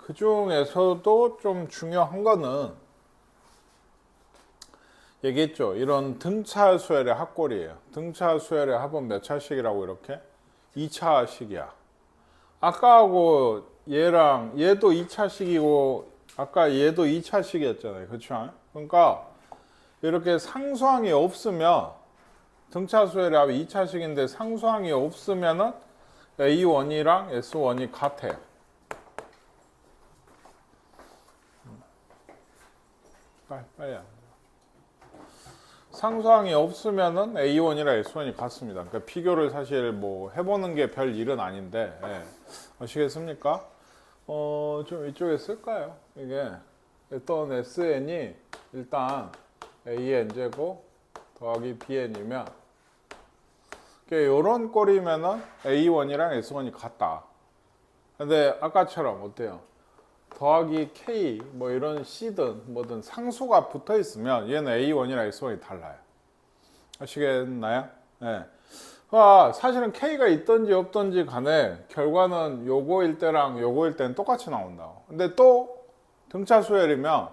그 중에서도 좀 중요한 거는 얘기했죠. 이런 등차 수열의 합골이에요. 등차 수열의 합은 몇 차식이라고 이렇게? 2차식이야. 아까하고 얘랑 얘도 2차식이고 아까 얘도 2차식이었잖아요. 그렇죠? 그러니까 이렇게 상수항이 없으면 등차 수열의 합이 2차식인데 상수항이 없으면은 A1이랑 S1이 같아요. 빨리. 상수항이 없으면은 A1이랑 S1이 같습니다. 그러니까 비교를 사실 뭐 해보는 게 별 일은 아닌데, 예. 아시겠습니까? 좀 이쪽에 쓸까요? 이게 어떤 SN이 일단 AN제곱 더하기 BN이면 이런 꼴이면은 A1이랑 S1이 같다. 근데 아까처럼 어때요? 더하기 K 뭐 이런 C든 뭐든 상수가 붙어 있으면 얘는 A1이랑 S1이 달라요. 아시겠나요? 네. 사실은 K가 있든지 없든지 간에 결과는 요거일 때랑 요거일 때는 똑같이 나온다고. 근데 또 등차 수열이면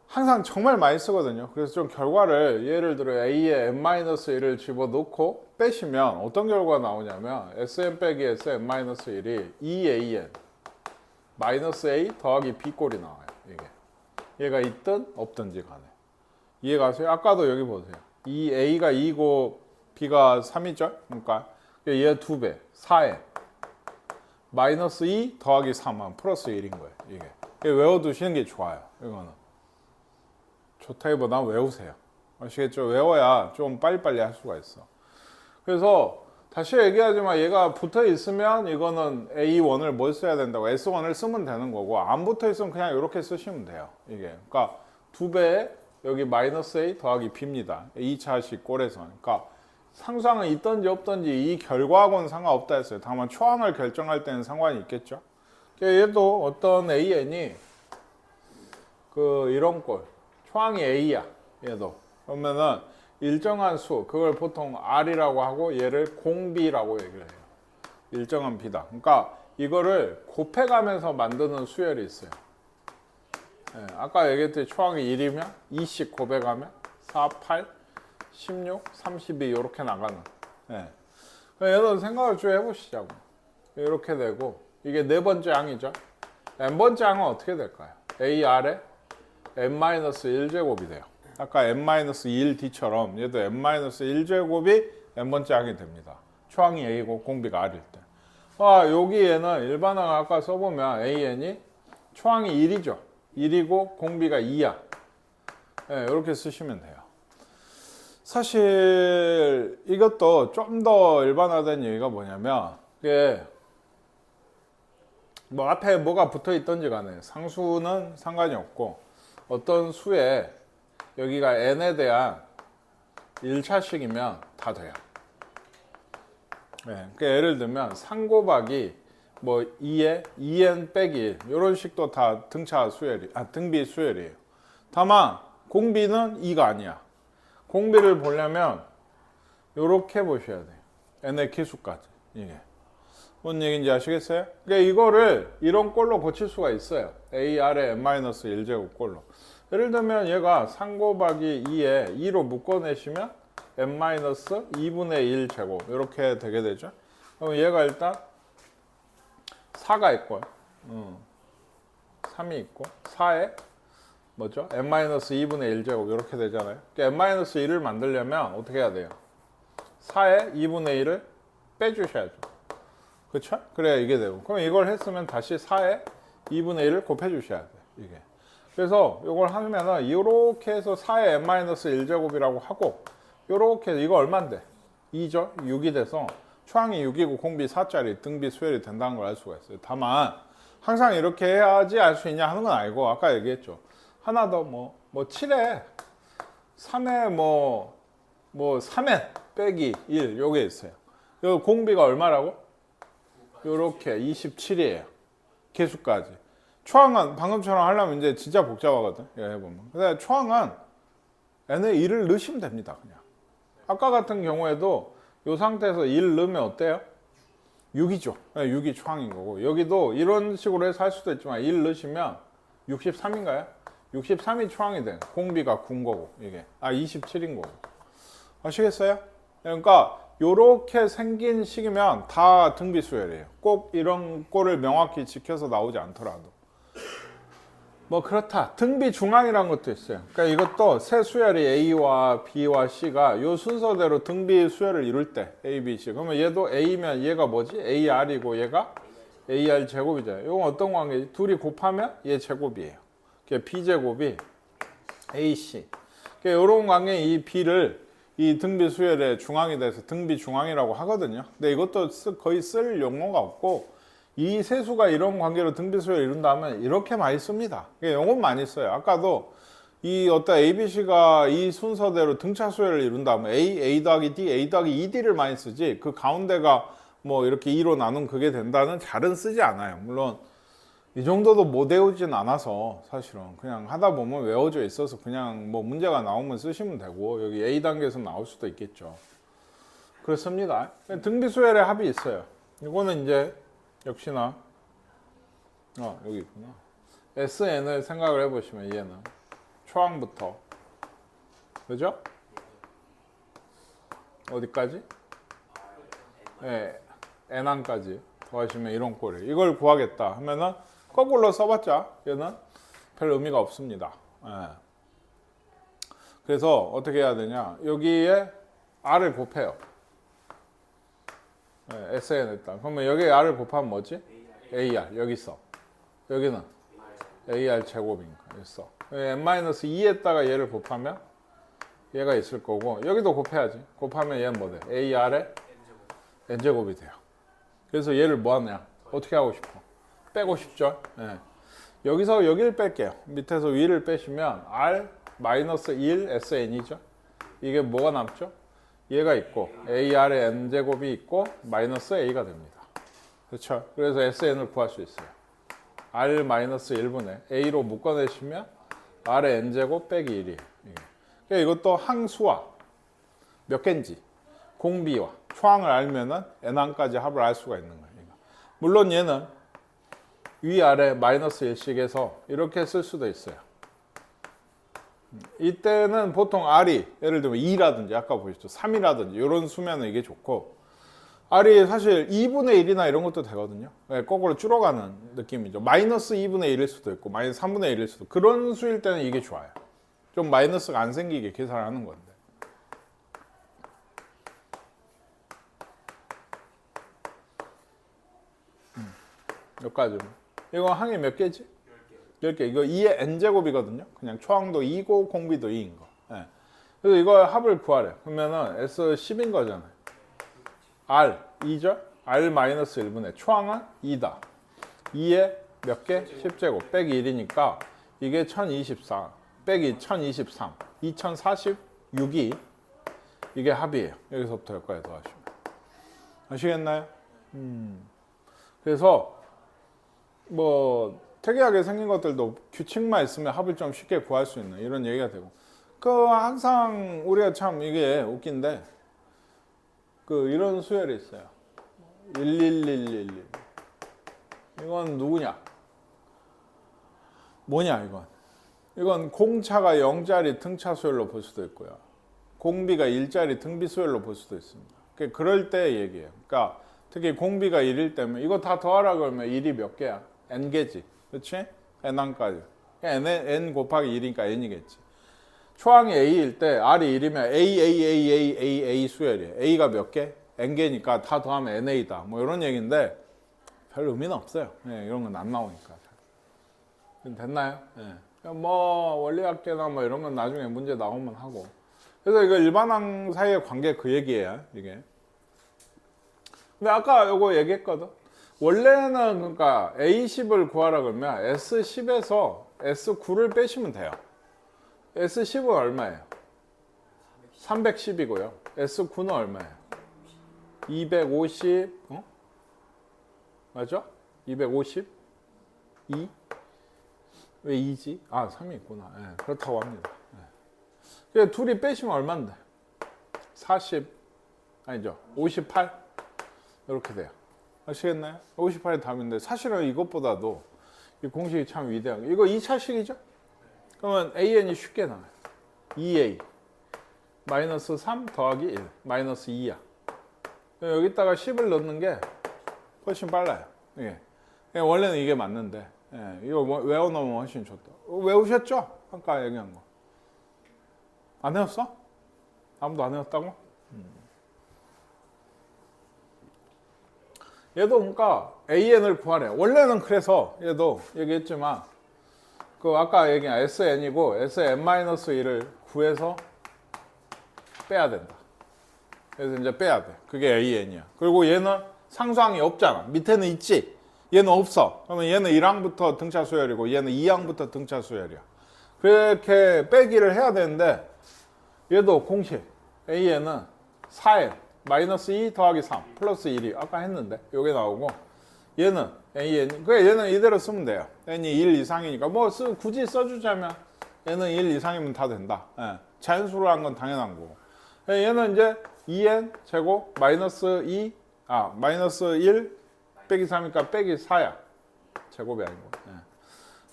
항상 정말 많이 쓰거든요. 그래서 좀 결과를 예를 들어 A에 n-1을 집어넣고 빼시면 어떤 결과가 나오냐면 Sn 빼기 Sn-1이 2an 마이너스 A 더하기 B 꼴이 나와요. 이게 얘가 있든 없든지 간에 이해가세요? 아까도 여기 보세요. 이 A가 2고 B가 3이죠? 그러니까 얘 2배 4n 마이너스 2 더하기 3은 플러스 1인 거예요. 이게 외워두시는 게 좋아요. 이거는 좋다기보다 외우세요. 아시겠죠? 외워야 좀 빨리빨리 할 수가 있어. 그래서 다시 얘기하지만 얘가 붙어 있으면 이거는 A1을 뭘 써야 된다고 S1을 쓰면 되는 거고 안 붙어 있으면 그냥 이렇게 쓰시면 돼요. 이게 그러니까 2배에 여기 마이너스 A 더하기 B입니다. 2차식 꼴에서. 그러니까 상수항은 있든지 없든지 이 결과하고는 상관없다 했어요. 다만 초항을 결정할 때는 상관이 있겠죠. 얘도 어떤 AN이 이런 꼴 초항이 A야. 얘도. 그러면은 일정한 수, 그걸 보통 R이라고 하고 얘를 공비라고 얘기를 해요. 일정한 B다. 그러니까 이거를 곱해가면서 만드는 수열이 있어요. 네, 아까 얘기했듯이 초항이 1이면 2씩 곱해가면 4, 8, 16, 32 이렇게 나가는. 네. 얘는 생각을 좀 해보시자고. 이렇게 되고 이게 네 번째 항이죠. n번째 항은 어떻게 될까요? AR에 n-1제곱이 돼요. 아까 n-1d처럼 얘도 n-1제곱이 n번째 항이 됩니다. 초항이 A고 공비가 R일 때. 여기 얘는 일반항 아까 써보면 AN이 초항이 1이죠. 1이고 공비가 2야. 네, 이렇게 쓰시면 돼요. 사실 이것도 좀 더 일반화된 얘기가 뭐냐면 이게 뭐 앞에 뭐가 붙어 있던지 간에 상수는 상관이 없고 어떤 수에 여기가 n에 대한 1차식이면 다 돼요. 네, 그러니까 예를 들면 3 곱하기 뭐 2에 2n 빼기 1 이런 식도 다 등비 수열이에요. 다만 공비는 2가 아니야. 공비를 보려면 이렇게 보셔야 돼요. n의 기수까지. 이게 뭔 얘기인지 아시겠어요? 그러니까 이거를 이런 꼴로 고칠 수가 있어요. AR의 n-1제곱 꼴로. 예를 들면 얘가 3 곱하기 2에 2로 묶어내시면 n-2분의 1 제곱 이렇게 되게 되죠. 그럼 얘가 일단 4가 있고요. 3이 있고 4에 뭐죠? n-2분의 1 제곱 이렇게 되잖아요. 그러니까 n-1을 만들려면 어떻게 해야 돼요? 4에 2분의 1을 빼주셔야죠. 그렇죠? 그래야 이게 되고. 그럼 이걸 했으면 다시 4에 2분의 1을 곱해주셔야 돼요. 이게. 그래서 이걸 하면은 이렇게 해서 4의 n-1제곱이라고 하고 이렇게 이거 얼마인데? 2죠? 6이 돼서 초항이 6이고 공비 4짜리 등비 수열이 된다는 걸 알 수가 있어요. 다만 항상 이렇게 해야지 알 수 있냐 하는 건 아니고 아까 얘기했죠. 하나 더 뭐 7에 3에 뭐 3에 빼기 1 요게 있어요. 요 공비가 얼마라고? 요렇게 27이에요. 개수까지. 초항은 방금처럼 하려면 이제 진짜 복잡하거든. 해보면. 근데 초항은 n에 1을 넣으시면 됩니다. 그냥. 아까 같은 경우에도 이 상태에서 1 넣으면 어때요? 6이죠. 6이 초항인 거고 여기도 이런 식으로 해서 할 수도 있지만 1 넣으시면 63인가요? 63이 초항이 된 공비가 9인 거고 이게 27인 거고 아시겠어요? 그러니까 요렇게 생긴 식이면 다 등비 수열이에요. 꼭 이런 꼴을 명확히 지켜서 나오지 않더라도 뭐 그렇다. 등비 중앙이라는 것도 있어요. 그러니까 이것도 세 수열이 A와 B와 C가 요 순서대로 등비 수열을 이룰 때 A, B, C 그러면 얘도 A면 얘가 뭐지? AR이고 얘가 AR 제곱이잖아요. 이건 어떤 관계지? 둘이 곱하면 얘 제곱이에요. 그게 B 제곱이 AC. 그러니까 이런 관계 이 B를 이 등비 수열의 중앙이 돼서 등비 중앙이라고 하거든요. 근데 이것도 거의 쓸 용어가 없고 이 세수가 이런 관계로 등비 수열을 이룬다면 이렇게 많이 씁니다. 이건 많이 써요. 아까도 이 어떤 ABC가 이 순서대로 등차 수열을 이룬다면 A 더하기 D, A 더하기 2D를 많이 쓰지 그 가운데가 뭐 이렇게 2로 나눈 그게 된다는 잘은 쓰지 않아요. 물론 이 정도도 못 외우진 않아서 사실은 그냥 하다 보면 외워져 있어서 그냥 뭐 문제가 나오면 쓰시면 되고 여기 A 단계에서 나올 수도 있겠죠. 그렇습니다. 등비 수열의 합이 있어요. 이거는 이제 역시나 여기 있구나. SN을 생각을 해보시면 얘는 초항부터 그죠? 어디까지? 네, N항까지 더하시면 이런 꼴이에요. 이걸 구하겠다 하면은 거꾸로 써봤자 얘는 별 의미가 없습니다. 네. 그래서 어떻게 해야 되냐? 여기에 R을 곱해요. 네, SN 일단. 그러면 여기에 R을 곱하면 뭐지? AR. 여기 있어. 여기는 AR 제곱이니까. 있어. N-2에다가 얘를 곱하면 얘가 있을 거고 여기도 곱해야지. 곱하면 얘는 뭐 돼? AR의 N제곱이 돼요. 그래서 얘를 뭐 하냐? 어떻게 하고 싶어? 빼고 싶죠? 네. 여기서 여기를 뺄게요. 밑에서 위를 빼시면 R-1 SN이죠. 이게 뭐가 남죠? 얘가 있고 AR의 N제곱이 있고 마이너스 A가 됩니다. 그렇죠? 그래서 SN을 구할 수 있어요. R-1분의 A로 묶어내시면 R의 N제곱 빼기 1이에요. 그러니까 이것도 항수와 몇 개인지 공비와 초항을 알면은 N항까지 합을 알 수가 있는 거예요. 물론 얘는 위아래 마이너스 1씩해서 이렇게 쓸 수도 있어요. 이때는 보통 R이 예를 들면 2라든지 아까 보셨죠? 3이라든지 이런 수면은 이게 좋고 R이 사실 2분의 1이나 이런 것도 되거든요. 거꾸로 줄어가는 느낌이죠. 마이너스 2분의 1일 수도 있고 마이너스 3분의 1일 수도 그런 수일 때는 이게 좋아요. 좀 마이너스가 안 생기게 계산을 하는 건데 여기까지 이거 항이 몇 개지? 10개. 이거 2의 n제곱이거든요. 그냥 초항도 2고 공비도 2인 거. 네. 그래서 이거 합을 구하래. 그러면은 S10인 거잖아요. R 2죠? R-1분의 초항은 2다. 2에 몇 개? 10제곱 빼기 1이니까 이게 1024 빼기 1023 2046이 이게 합이에요. 여기서부터 여기까지 더하시면 아시겠나요? 그래서 뭐 특이하게 생긴 것들도 규칙만 있으면 합을 좀 쉽게 구할 수 있는 이런 얘기가 되고 항상 우리가 참 이게 웃긴데 이런 수열이 있어요. 11111 이건 누구냐? 뭐냐 이건 공차가 0짜리 등차 수열로 볼 수도 있고요. 공비가 1짜리 등비 수열로 볼 수도 있습니다. 그럴 때 얘기예요. 그러니까 특히 공비가 1일 때면 이거 다 더하라 그러면 1이 몇 개야? n개지. 그렇지? n항까지. n 곱하기 1이니까 n이겠지. 초항이 a일 때 r이 1이면 a 수열이에요. a가 몇 개? n개니까 다 더하면 na다. 뭐 이런 얘기인데 별 의미는 없어요. 네, 이런 건 안 나오니까. 됐나요? 네. 뭐 원리학계나 뭐 이런 건 나중에 문제 나오면 하고. 그래서 이거 일반항 사이의 관계 그 얘기예요. 이게. 근데 아까 요거 얘기했거든. 원래는 그러니까 A10을 구하라 그러면 S10에서 S9를 빼시면 돼요. S10은 얼마예요? 310이고요. S9는 얼마예요? 250, 맞죠? 252? 왜 2지? 아, 3이 있구나. 네, 그렇다고 합니다. 네. 둘이 빼시면 얼마인데? 40, 아니죠. 58? 이렇게 돼요. 아시겠나요? 58이 답인데 사실은 이것보다도 이 공식이 참 위대한 거. 이거 2차식이죠? 그러면 AN이 쉽게 나와요. 2A 마이너스 3 더하기 1 마이너스 2야. 여기다가 10을 넣는 게 훨씬 빨라요. 이게. 원래는 이게 맞는데 이거 외워놓으면 훨씬 좋다. 외우셨죠? 아까 얘기한 거. 안 외웠어? 아무도 안 외웠다고? 얘도 그러니까 AN을 구하래. 원래는 그래서 얘도 얘기했지만 그 아까 얘기한 SN이고 SN-1을 구해서 빼야 된다. 그래서 이제 빼야 돼. 그게 AN이야. 그리고 얘는 상수항이 없잖아. 밑에는 있지. 얘는 없어. 그러면 얘는 1항부터 등차 수열이고 얘는 2항부터 등차 수열이야. 그렇게 빼기를 해야 되는데 얘도 공식 AN은 4N 마이너스 2 더하기 3 플러스 1이 아까 했는데 요게 나오고 얘는 AN 그래 얘는 이대로 쓰면 돼요. n이 1 이상이니까 뭐 굳이 써주자면 얘는 1 이상이면 다 된다. 자연수로 한 건 당연한 거고 얘는 이제 2n 제곱 마이너스 1 빼기 3이니까 빼기 4야. 제곱이 아니고.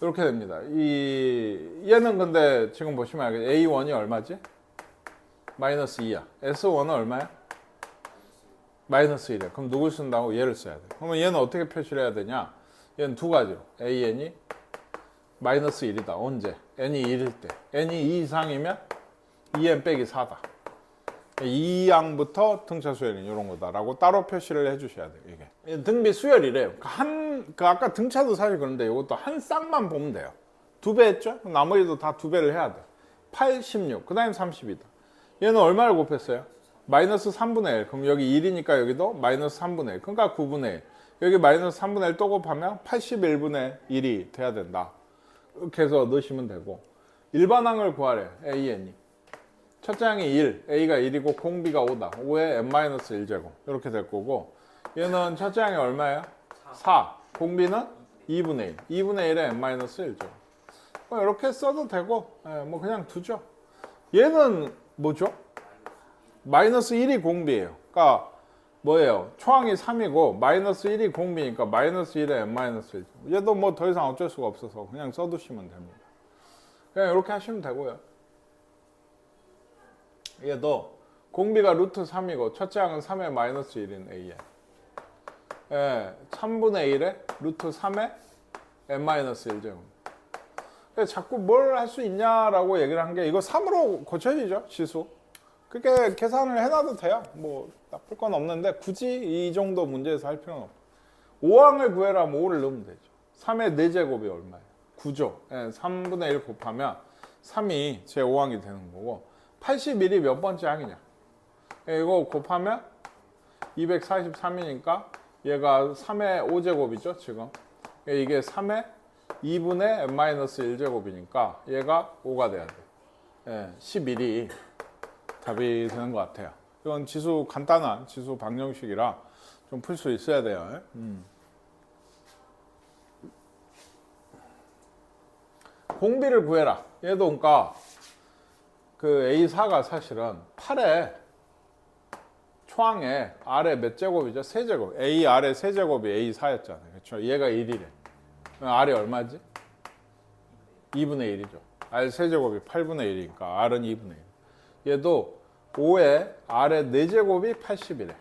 이렇게 됩니다. 얘는 근데 지금 보시면 알겠죠. A1이 얼마지? 마이너스 2야. S1은 얼마야? 마이너스 1이야. 그럼 누굴 쓴다고? 얘를 써야 돼. 그러면 얘는 어떻게 표시를 해야 되냐? 얘는 두 가지로. AN이 마이너스 1이다. 언제? n이 1일 때. n이 2 이상이면 2n 빼기 4다. 2항부터 등차 수열이 이런 거다라고 따로 표시를 해주셔야 돼요. 이게 등비 수열이래요. 아까 등차도 사실 그런데 이것도 한 쌍만 보면 돼요. 2배 했죠? 나머지도 다 2배를 해야 돼. 8, 16, 그 다음에 30이다. 얘는 얼마를 곱했어요? 마이너스 3분의 1. 그럼 여기 1이니까 여기도 마이너스 3분의 1. 그러니까 9분의 1. 여기 마이너스 3분의 1 또 곱하면 81분의 1이 돼야 된다. 이렇게 해서 넣으시면 되고 일반항을 구하래. AN이. 첫째 항이 1, A가 1이고 공비가 5다. 5에 n-1제곱 이렇게 될 거고 얘는 첫째 항이 얼마예요? 4, 공비는 2분의 1, 2분의 1에 n-1제곱 뭐 이렇게 써도 되고 뭐 그냥 두죠. 얘는 뭐죠? 마이너스 1이 공비예요. 그러니까 뭐예요? 초항이 3이고 마이너스 1이 공비니까 마이너스 1에 n-1제곱 얘도 뭐 더 이상 어쩔 수가 없어서 그냥 써두시면 됩니다. 그냥 이렇게 하시면 되고요. 얘도 공비가 루트 3이고 첫째 항은 3의 마이너스 1인 AN 3분의 1에 루트 3의 n-1제곱 자꾸 뭘 할 수 있냐라고 얘기를 한 게 이거 3으로 고쳐지죠 지수. 그렇게 계산을 해놔도 돼요. 뭐 나쁠 건 없는데 굳이 이 정도 문제에서 할 필요는 없고 5항을 구해라 하면 5를 넣으면 되죠. 3의 4제곱이 얼마예요? 9죠. 3분의 1 곱하면 3이 제 5항이 되는 거고 81이 몇 번째 항이냐? 이거 곱하면 243이니까 얘가 3의 5제곱이죠, 지금. 이게 3의 2분의 n-1제곱이니까 얘가 5가 돼야 돼. 11이 답이 되는 것 같아요. 이건 지수 간단한 지수 방정식이라 좀 풀 수 있어야 돼요. 공비를 구해라. 얘도 그러니까 그 A4가 사실은 8에 초항에 아래 몇 제곱이죠? 세제곱. A 아래 세제곱이 A4였잖아요. 그렇죠? 얘가 1이래. R이 얼마지? 2분의 1이죠. R 세제곱이 8분의 1이니까 R은 2분의 1. 얘도 5에 R의 4제곱이 80이래.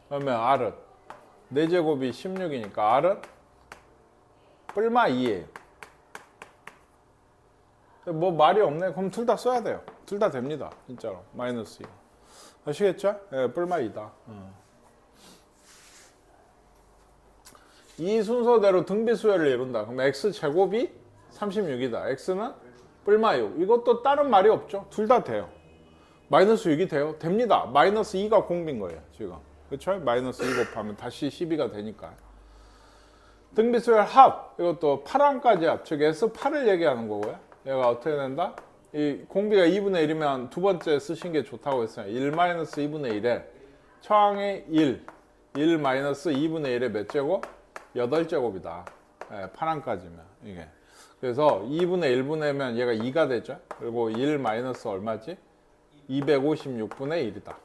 그러면 R은 4제곱이 16이니까 R은 뿔마 2예요. 뭐 말이 없네. 그럼 둘 다 써야 돼요. 둘 다 됩니다. 진짜로. 마이너스 2. 아시겠죠? 뿔마 2다. 이 순서대로 등비 수열을 이룬다. 그럼 x제곱이 36이다. x는 뿔마 6. 이것도 다른 말이 없죠. 둘 다 돼요. 마이너스 6이 돼요? 됩니다. 마이너스 2가 공비인 거예요. 지금. 그렇죠? 마이너스 2 곱하면 다시 12가 되니까. 등비 수열 합. 이것도 8항까지 합. 즉 S8을 얘기하는 거고요. 얘가 어떻게 된다? 이 공비가 2분의 1이면 두 번째 쓰신 게 좋다고 했어요. 1-2분의 1에 처항이 1 2분의 1의 몇 제곱? 8제곱이다. 8항까지면 이게. 그래서 2분의 1분의면 얘가 2가 되죠. 그리고 1 마이너스 얼마지? 256분의 1이다.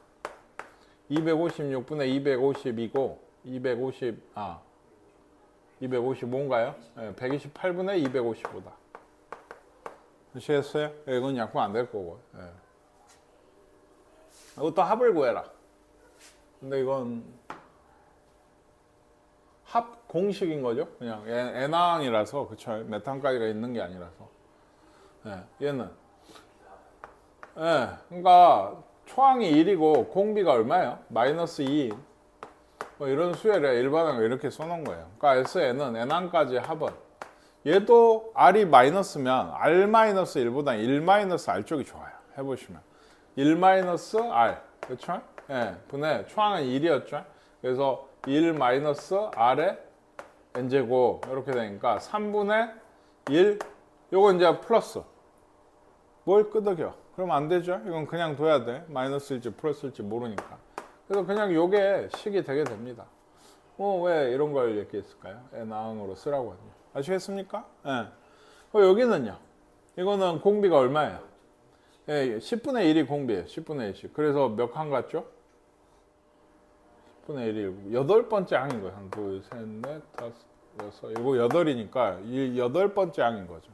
256분의 250이고 255인가요? 네, 128분의 255다. 아시겠어요? 이건 약분 안 될 거고. 네. 이것도 합을 구해라. 근데 이건 합 공식인 거죠. 그냥 n항이라서, 그쵸? 몇 항까지가 있는 게 아니라서. 네, 얘는. 네, 그러니까 초항이 1이고 공비가 얼마예요? 마이너스 2. 뭐 이런 수열에 일반항을 이렇게 써놓은 거예요. 그러니까 SN은 n항까지 합은. 얘도 R이 마이너스면 R-1보다 1-R 쪽이 좋아요. 해보시면. 1-R. 그쵸? 예, 분의 초항은 1이었죠. 그래서 1-R의 n제곱. 이렇게 되니까 3분의 1. 요거 이제 플러스. 뭘 끄덕여? 그럼 안 되죠? 이건 그냥 둬야 돼. 마이너스일지 플러스일지 모르니까. 그래서 그냥 요게 식이 되게 됩니다. 왜 이런 걸 얘기했을까요? n항으로 쓰라고 하죠. 아시겠습니까? 예. 여기는요. 이거는 공비가 얼마예요? 예, 10분의 1이 공비예요. 10분의 1씩. 그래서 몇 항 같죠? 10분의 1이 8번째 항인 거예요. 1, 2, 3, 4, 5, 6, 7, 8이니까 8번째 항인 거죠.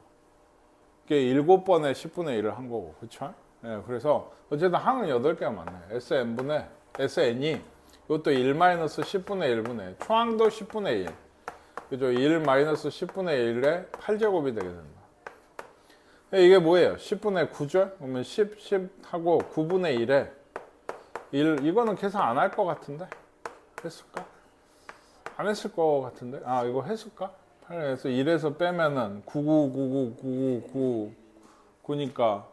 이게 7번에 10분의 1을 한 거고. 그쵸? 예, 그래서 어쨌든 항은 8개가 많아요. SN이 이것도 1-10분의 1분의 초항도 10분의 1. 그죠? 1-10분의 1의 8제곱이 되게 된다. 이게 뭐예요? 10분의 9죠? 그러면 10 하고 9분의 1에 1, 이거는 계산 안 할 것 같은데? 했을까? 안 했을 것 같은데? 이거 했을까? 8에서 1에서 빼면은 9니까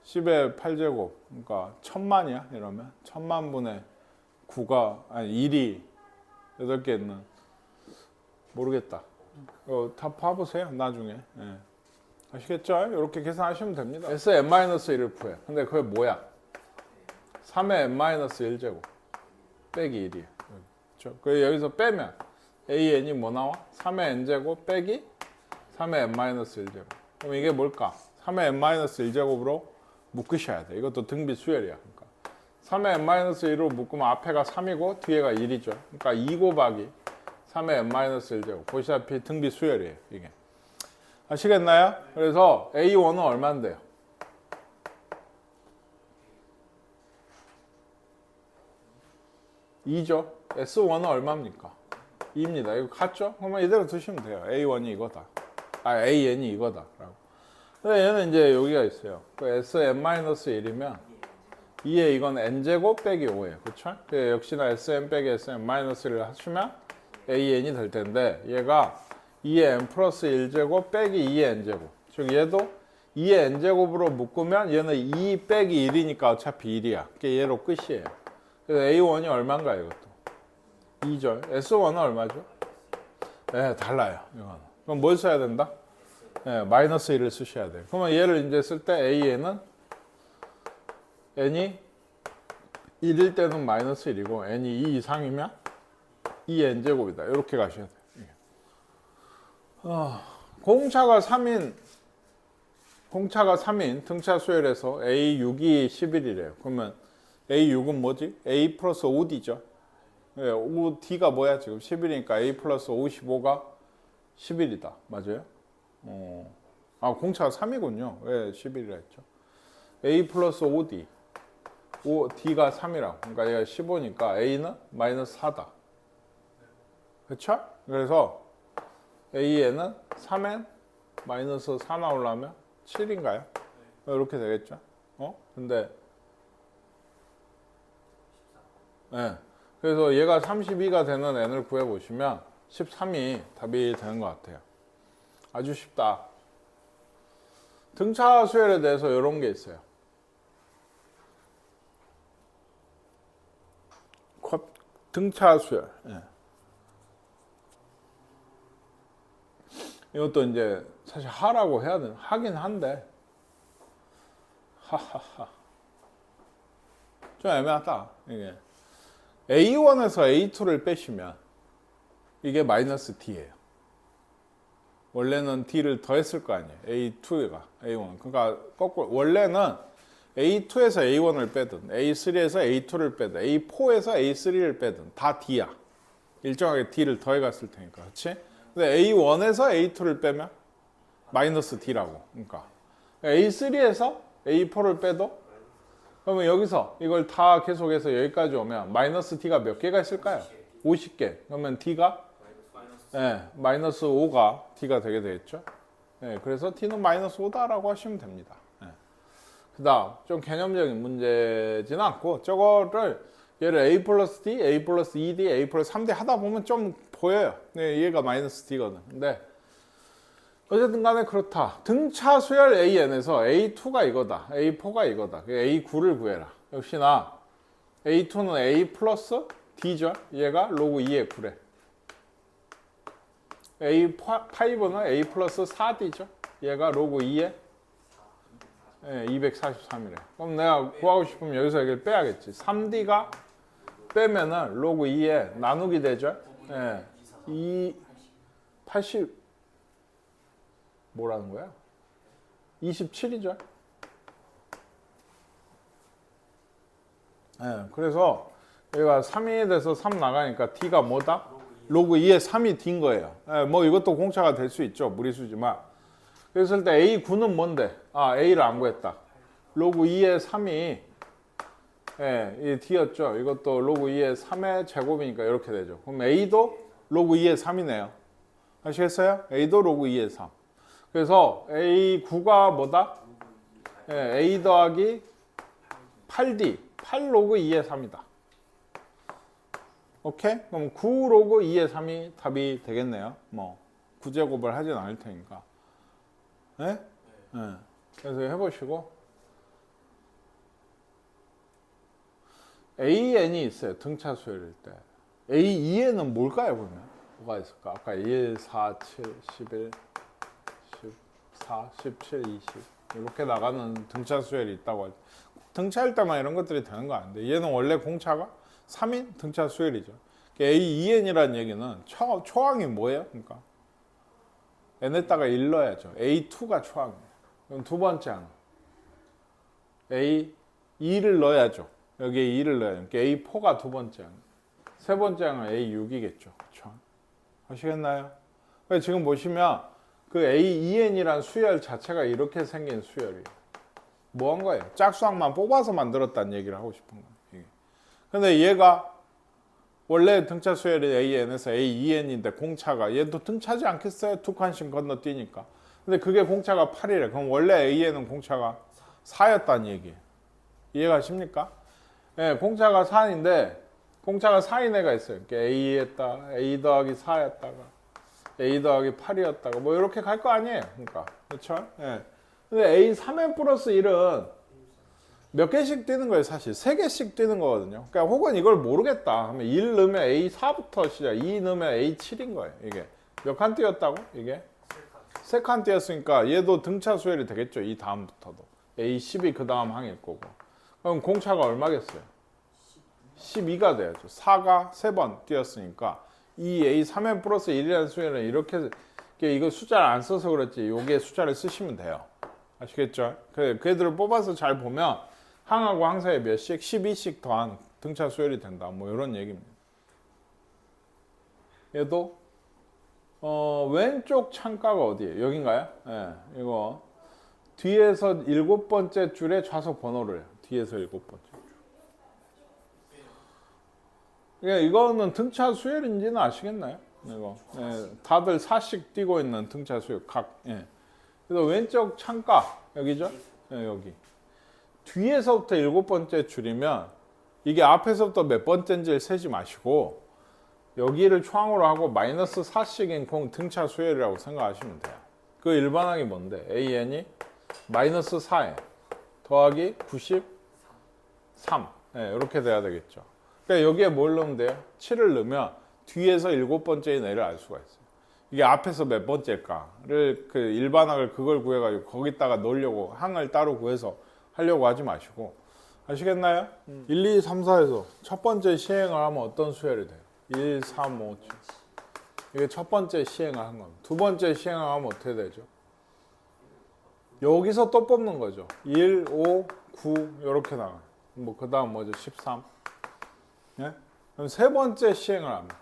10의 8제곱. 그러니까 1000만이야, 이러면. 1000만분의 1이 8개 있는. 모르겠다. 다 봐보세요, 나중에. 예. 아시겠죠? 이렇게 계산하시면 됩니다. Sn-1을 구해. 근데 그게 뭐야? 3의 n-1제곱 빼기 1이에요. 그렇죠? 그래서 여기서 빼면 AN이 뭐 나와? 3의 n제곱 빼기 3의 n-1제곱. 그럼 이게 뭘까? 3의 n-1제곱으로 묶으셔야 돼. 이것도 등비 수열이야. 그러니까 3의 n-1로 묶으면 앞에가 3이고 뒤에가 1이죠. 그러니까 2 곱하기 3의 n-1제곱. 보시다시피 등비 수열이에요. 이게. 아시겠나요? 그래서 A1은 얼마인데요? 2죠. S1은 얼마입니까? 2입니다. 이거 같죠? 그러면 이대로 두시면 돼요. A1이 이거다. AN이 이거다. 라고. 근데 얘는 이제 여기가 있어요. 그 Sn-1이면 2에 이건 n제곱 빼기 5예요. 그쵸? 역시나 Sn 빼기 Sn-1를 하시면 AN이 될 텐데 얘가 2의 n 플러스 1제곱 빼기 2의 n제곱. 즉 얘도 2의 n제곱으로 묶으면 얘는 2 빼기 1이니까 어차피 1이야. 그게 얘로 끝이에요. 그래서 A1이 얼마인가요, 이것도? 2죠. S1은 얼마죠? 네, 달라요. 이건. 그럼 뭘 써야 된다? 네, 마이너스 1을 쓰셔야 돼요. 그러면 얘를 이제 쓸 때 AN은 n이 1일 때는 마이너스 1이고 n이 2 이상이면 2n제곱이다. 이렇게 가셔야 돼요. 공차가 3인 등차 수열에서 A6이 11이래요. 그러면 A6은 뭐지? A 플러스 5D죠. 네, 5D가 뭐야? 지금 11이니까 A 플러스 55가 11이다. 맞아요? 공차가 3이군요. 왜 11이라 했죠? A 플러스 5D. D가 3이라고. 그러니까 얘가 15니까 A는 마이너스 4다. 그쵸? 그래서 AN은 3n 마이너스 4 나오려면 7인가요? 이렇게 되겠죠? 근데 네. 그래서 얘가 32가 되는 n을 구해보시면 13이 답이 되는 것 같아요. 아주 쉽다. 등차 수열에 대해서 이런 게 있어요. 등차 수열. 네. 이것도 이제 사실 하라고 해야 되나? 하긴 한데 하하하 좀 애매하다. 이게 A1에서 A2를 빼시면 이게 마이너스 D예요. 원래는 D를 더했을 거 아니에요. A2가 A1. 그러니까 거꾸로 원래는 A2에서 A1을 빼든 A3에서 A2를 빼든 A4에서 A3를 빼든 다 D야. 일정하게 D를 더해갔을 테니까. 그렇지? 근데 A1에서 A2를 빼면 마이너스 D라고. 그러니까 A3에서 A4를 빼도 그러면 여기서 이걸 다 계속해서 여기까지 오면 마이너스 D가 몇 개가 있을까요? 50개. 그러면 D가 마이너스 5가 D가 되게 되겠죠. 그래서 D는 마이너스 5다라고 하시면 됩니다. 그 다음 좀 개념적인 문제지는 않고 저거를 얘를 A 플러스 D, A 플러스 2D, A 플러스 3D 하다 보면 좀 보여요. 얘가 마이너스 D거든. 근데 어쨌든 간에 그렇다. 등차 수열 AN에서 A2가 이거다. A4가 이거다. A9를 구해라. 역시나 A2는 A 플러스 D죠. 얘가 로그 2의 9래. A5는 A 플러스 4D죠. 얘가 로그 2의 243이래. 그럼 내가 구하고 싶으면 여기서 여기를 빼야겠지. 3D가 빼면은 로그 2에 나누기 되죠. 80 뭐라는 거야? 27이죠. 그래서 얘가 3이 돼서 3 나가니까 D가 뭐다? 로그 2에 3이 D인 거예요. 뭐 이것도 공차가 될 수 있죠. 무리수지만. 그랬을 때 A9는 뭔데? A를 안 구했다. 로그 2에 3이 이 D였죠. 이것도 로그 2에 3의 제곱이니까 이렇게 되죠. 그럼 A도 로그 2에 3이네요. 아시겠어요? A도 로그 2에 3. 그래서 A9가 뭐다? A 더하기 8D. 8 로그 2에 3이다. 오케이? 그럼 9 로그 2에 3이 답이 되겠네요. 뭐 9제곱을 하진 않을 테니까. 그래서 해보시고 AN이 있어요. 등차 수열일 때. A2에는 뭘까요? 그러면? 뭐가 있을까? 아까 1, 4, 7, 11, 14, 17, 20 이렇게 나가는 등차 수열이 있다고 하죠. 등차일 때만 이런 것들이 되는 거 아닌데 얘는 원래 공차가 3인 등차 수열이죠. A2N이라는 얘기는 초항이 뭐예요? 그러니까 n에다가 1 넣어야죠. A2가 초항이에요. 그럼 두 번째 항 A2를 넣어야죠. 여기에 2를 넣어야죠. 그러니까 A4가 두 번째 항. 세 번째 항은 A6이겠죠. 그렇죠? 아시겠나요? 지금 보시면 그 A2N이란 수열 자체가 이렇게 생긴 수열이에요. 뭐 한 거예요? 짝수항만 뽑아서 만들었다는 얘기를 하고 싶은 거예요. 근데 얘가 원래 등차 수열이 AN에서 A2N인데 공차가 얘도 등차지 않겠어요? 두 칸씩 건너뛰니까. 근데 그게 공차가 8이래. 그럼 원래 AN은 공차가 4였다는 얘기예요. 이해가십니까? 공차가 4인데 공차가 4인 애가 있어요. A였다, A 더하기 4였다가 A 더하기 8이었다가 뭐 이렇게 갈 거 아니에요. 그러니까 그렇죠? 근데 A3N 플러스 1은 몇 개씩 뛰는 거예요, 사실. 3개씩 뛰는 거거든요. 그러니까 혹은 이걸 모르겠다 하면 1 넣으면 A4부터 시작, 2 넣으면 A7인 거예요. 이게 몇 칸 뛰었다고? 이게 3칸 뛰었으니까 얘도 등차 수열이 되겠죠. 이 다음부터도 A10이 그 다음 항일 거고. 그럼 공차가 얼마겠어요? 12가 돼야죠. 4가 3번 뛰었으니까 이 A3N 플러스 1이라는 수열은 이렇게 이거 숫자를 안 써서 그렇지 요게 숫자를 쓰시면 돼요. 아시겠죠? 그 애들을 뽑아서 잘 보면 항하고 항 사이에 몇씩? 12씩 더한 등차 수열이 된다. 뭐 이런 얘기입니다. 얘도 왼쪽 창가가 어디예요? 여긴가요? 이거 뒤에서 7번째 줄에 좌석 번호를 해요. 뒤에서 7번째 줄. 그러니까 이거는 등차 수열인지는 아시겠나요? 이거 다들 4씩 뛰고 있는 등차 수열 각. 그래서 왼쪽 창가 여기죠? 여기 뒤에서부터 7번째 줄이면 이게 앞에서부터 몇 번째인지를 세지 마시고 여기를 초항으로 하고 마이너스 4씩인 공 등차 수열이라고 생각하시면 돼요. 그 일반항이 뭔데? AN이 마이너스 4에 더하기 93 이렇게 돼야 되겠죠. 그러니까 여기에 뭘 넣으면 돼요? 7을 넣으면 뒤에서 7번째인 애를 알 수가 있어요. 이게 앞에서 몇 번째일까를 그 일반항을 그걸 구해가지고 거기다가 넣으려고 항을 따로 구해서 하려고 하지 마시고. 아시겠나요? 1, 2, 3, 4에서 첫 번째 시행을 하면 어떤 수열이 돼요? 1, 3, 5, 7 이게 첫 번째 시행을 한 겁니다. 두 번째 시행을 하면 어떻게 되죠? 여기서 또 뽑는 거죠. 1, 5, 9 이렇게 나가요. 뭐 그 다음 뭐죠? 13 그럼 세 번째 시행을 합니다.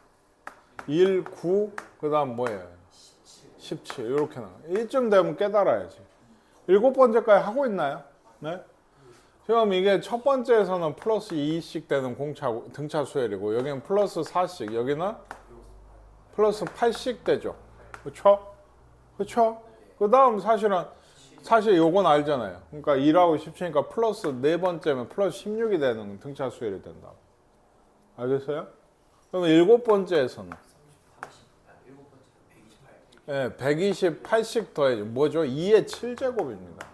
1, 9, 그 다음 뭐예요? 17 이렇게 나와. 이쯤 되면 깨달아야지. 7번째까지 하고 있나요? 네? 지금 이게 첫 번째에서는 플러스 2씩 되는 등차 수열이고 여기는 플러스 4씩, 여기는 플러스 8씩 되죠. 그쵸? 그쵸? 그 다음 사실 요건 알잖아요. 그러니까 2하고 17이니까 플러스 4번째면 플러스 16이 되는 등차 수열이 된다. 알겠어요? 그럼 7번째에서는 128씩 더해죠. 뭐죠? 2의 7제곱입니다.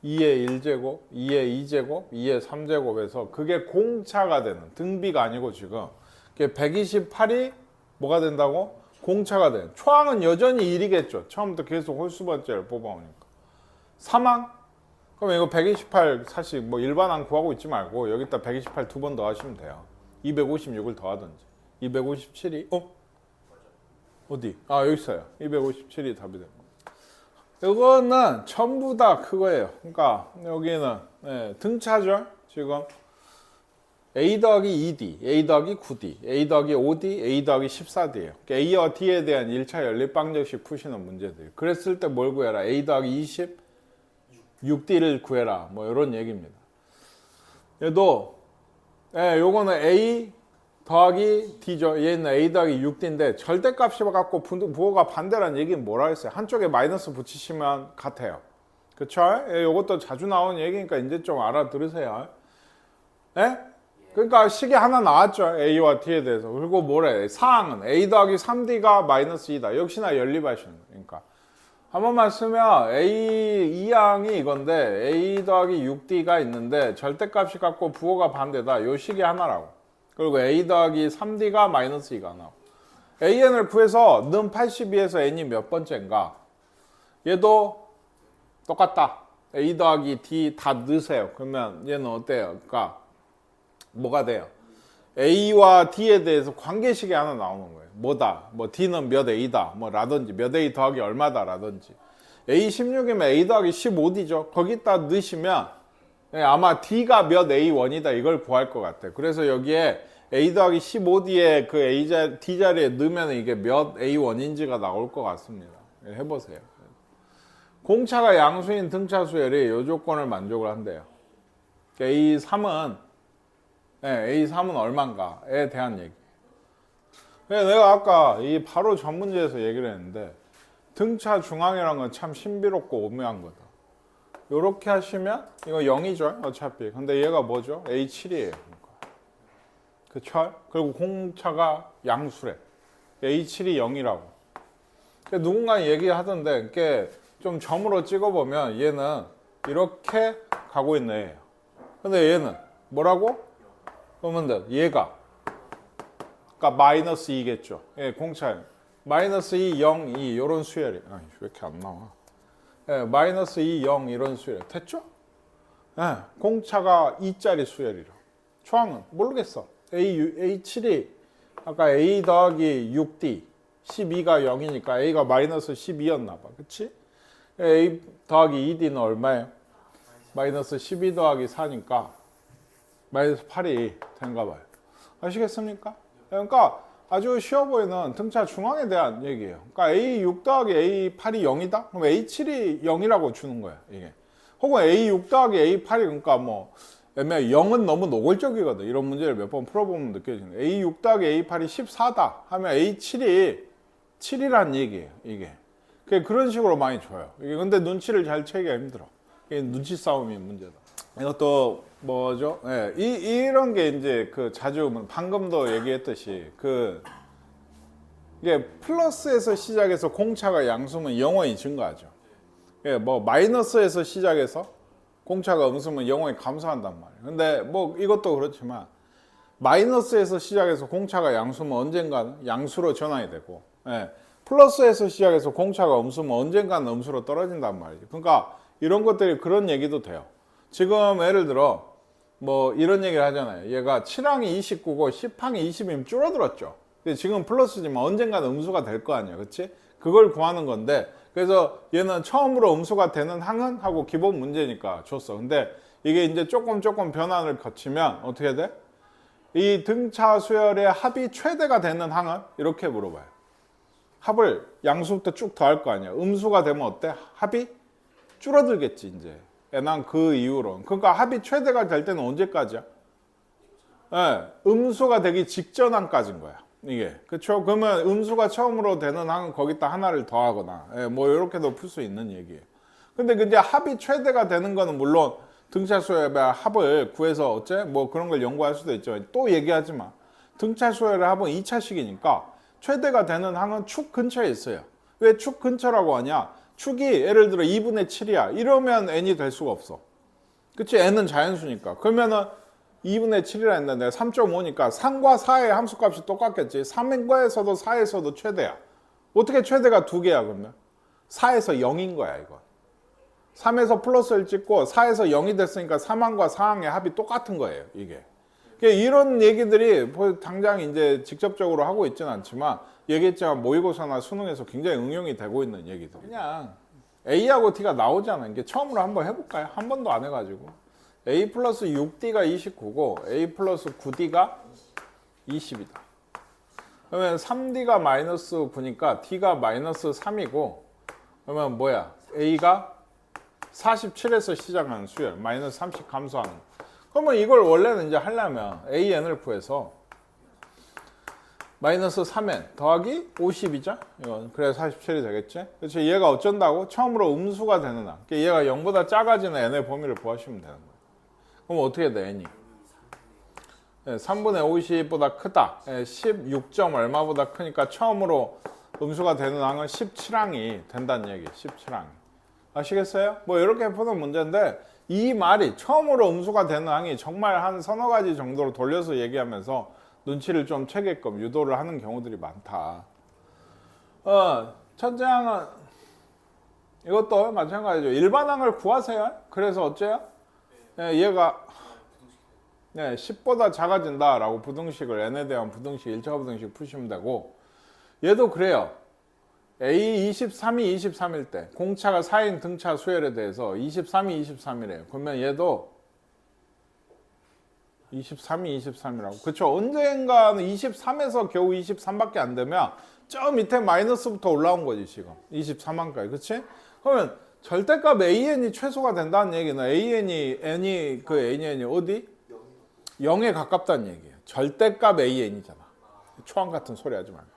2의 1제곱, 2의 2제곱, 2의 3제곱에서 그게 공차가 되는, 등비가 아니고 지금 128이 뭐가 된다고? 공차가 되는. 초항은 여전히 1이겠죠. 처음부터 계속 홀수번째를 뽑아오니까. 3항? 그럼 이거 128 사실 뭐 일반항 구하고 있지 말고 여기다 128 두 번 더 하시면 돼요. 256을 더하든지. 257이 어디? 여기 있어요. 257이 답이 됩니다. 이거는 전부 다 그거예요. 그러니까 여기는 등차죠. 지금 A 더하기 2D, A 더하기 9D, A 더하기 5D, A 더하기 14D예요. 그러니까 A와 D에 대한 1차 연립방정식 푸시는 문제들. 그랬을 때 뭘 구해라? A 더하기 20, 6D를 구해라. 뭐 이런 얘기입니다. 얘도 요거는 A 더하기 D죠. 얘는 A 더하기 6D인데 절대값이 갖고 부호가 반대라는 얘기는 뭐라 했어요? 한쪽에 마이너스 붙이시면 같아요. 그쵸? 요것도 자주 나오는 얘기니까 이제 좀 알아들으세요. 그러니까 식이 하나 나왔죠. A와 D에 대해서. 그리고 뭐래? 사항은 A 더하기 3D가 마이너스 2다. 역시나 연립하시는 거예요. 그러니까 한 번만 쓰면 A 2항이 이건데 A 더하기 6D가 있는데 절대값이 갖고 부호가 반대다. 요 식이 하나라고. 그리고 A 더하기 3D가 마이너스 2가 나와. AN을 구해서 는 82에서 N이 몇 번째인가? 얘도 똑같다. A 더하기 D 다 넣으세요. 그러면 얘는 어때요? 그러니까 뭐가 돼요? A와 D에 대해서 관계식이 하나 나오는 거예요. 뭐다? 뭐 D는 몇 A다. 뭐 라든지 몇 A 더하기 얼마다 라든지. A 16이면 A 더하기 15D죠. 거기다 넣으시면 아마 D가 몇 A1이다 이걸 구할 것 같아요. 그래서 여기에 A 더하기 15D에 그 D 자리에 넣으면 이게 몇 A1인지가 나올 것 같습니다. 해보세요. 공차가 양수인 등차 수열이 이 조건을 만족을 한대요. A3은 A3은 얼마인가에 대한 얘기. 내가 아까 이 바로 전 문제에서 얘기를 했는데 등차 중앙이라는 건 참 신비롭고 오묘한 거다. 요렇게 하시면 이거 0이죠 어차피. 근데 얘가 뭐죠? A7이에요. 그쵸? 그리고 공차가 양수래. A7이 0이라고. 누군가 얘기하던데 이게 좀 점으로 찍어보면 얘는 이렇게 가고 있는 애예요. 근데 얘는 뭐라고? 그러면 돼. 얘가 그러니까 마이너스 2겠죠. 공차 마이너스 2, 0, 2 이런 수열이. 왜 이렇게 안 나와? 마이너스 2, 0 이런 수열. 됐죠? 공차가 2짜리 수열이라. 초항은 모르겠어. A7이 아까 A 더하기 6D 12가 0이니까 A가 마이너스 12였나 봐. 그치? A 더하기 2D는 얼마예요? 마이너스 12 더하기 4니까 마이너스 8이 된가 봐요. 아시겠습니까? 그러니까 아주 쉬워 보이는 등차 중앙에 대한 얘기예요. 그러니까 A6 더하기 A8이 0이다? 그럼 A7이 0이라고 주는 거야, 이게. 혹은 A6 더하기 A8이 그러니까 뭐 애매해. 0은 너무 노골적이거든. 이런 문제를 몇 번 풀어보면 느껴지는 거예요. A6 더하기 A8이 14다 하면 A7이 7이란 얘기예요, 이게. 그런 식으로 많이 줘요. 이게 근데 눈치를 잘 채기가 힘들어. 이게 눈치 싸움이 문제다. 이것도 뭐죠? 이런 게 이제 그 자주 방금도 얘기했듯이 이게 플러스에서 시작해서 공차가 양수면 영원히 증가하죠. 뭐 마이너스에서 시작해서 공차가 음수면 영원히 감소한단 말이에요. 근데 뭐 이것도 그렇지만 마이너스에서 시작해서 공차가 양수면 언젠가는 양수로 전환이 되고 플러스에서 시작해서 공차가 음수면 언젠가는 음수로 떨어진단 말이죠. 그러니까 이런 것들이 그런 얘기도 돼요. 지금 예를 들어 뭐 이런 얘기를 하잖아요. 얘가 7항이 29고 10항이 20이면 줄어들었죠. 근데 지금 플러스지만 언젠가는 음수가 될 거 아니에요. 그치? 그걸 구하는 건데 그래서 얘는 처음으로 음수가 되는 항은 하고 기본 문제니까 줬어. 근데 이게 이제 조금 변환을 거치면 어떻게 돼? 이 등차 수열의 합이 최대가 되는 항은 이렇게 물어봐요. 합을 양수부터 쭉 더할 거 아니야. 음수가 되면 어때? 합이 줄어들겠지 이제. 난 그 이후로. 그러니까 합이 최대가 될 때는 언제까지야? 네, 음수가 되기 직전 항까지인 거야. 이게. 그쵸? 그러면 음수가 처음으로 되는 항은 거기다 하나를 더하거나, 뭐, 이렇게도 풀 수 있는 얘기예요. 근데 이제 합이 최대가 되는 거는 물론 등차수열의 합을 구해서 어째? 뭐 그런 걸 연구할 수도 있죠. 또 얘기하지 마. 등차수열의 합은 2차식이니까 최대가 되는 항은 축 근처에 있어요. 왜 축 근처라고 하냐? 축이 예를 들어 2분의 7이야. 이러면 n이 될 수가 없어. 그치? n은 자연수니까. 그러면은 2분의 7이라 했는데 내가 3.5니까 3과 4의 함수값이 똑같겠지. 3과에서도 4에서도 최대야. 어떻게 최대가 두 개야 그러면? 4에서 0인 거야 이거. 3에서 플러스를 찍고 4에서 0이 됐으니까 3항과 4항의 합이 똑같은 거예요 이게. 이런 얘기들이 당장 이제 직접적으로 하고 있지는 않지만 얘기했지만 모의고사나 수능에서 굉장히 응용이 되고 있는 얘기들. 그냥 A하고 T가 나오잖아. 이게 처음으로 한번 해볼까요? 한 번도 안 해가지고. A 플러스 6D가 29고 A 플러스 9D가 20이다. 그러면 3D가 마이너스 9니까 D가 마이너스 3이고 그러면 뭐야? A가 47에서 시작하는 수열 마이너스 30 감소하는. 그러면 이걸 원래는 이제 하려면 AN을 구해서 마이너스 3N 더하기 50이죠? 이건 그래 47이 되겠지? 그렇죠? 얘가 어쩐다고? 처음으로 음수가 되는 항. 얘가 0보다 작아지는 N의 범위를 구하시면 되는 거예요. 그럼 어떻게 돼? N이 3분의 50보다 크다. 16점 얼마보다 크니까 처음으로 음수가 되는 항은 17항이 된다는 얘기. 17항이. 아시겠어요? 뭐 이렇게 푸는 문제인데 이 말이 처음으로 음수가 되는 항이 정말 한 서너 가지 정도로 돌려서 얘기하면서 눈치를 좀 채게끔 유도를 하는 경우들이 많다. 첫째 항은 이것도 마찬가지죠. 일반항을 구하세요. 그래서 어째요? 얘가 10보다 작아진다라고 부등식을 n에 대한 부등식 1차 부등식 푸시면 되고 얘도 그래요. A 23이 23일 때 공차가 4인 등차 수열에 대해서 23이 23이래요. 그러면 얘도 23이 23이라고. 그쵸? 언젠가는 23에서 겨우 23밖에 안 되면 저 밑에 마이너스부터 올라온 거지 지금. 23항까지. 그치? 그러면 절대값 AN이 최소가 된다는 얘기는 n이 어디? 0에 가깝다는 얘기예요. 절대값 AN이잖아. 초항 같은 소리 하지 말고.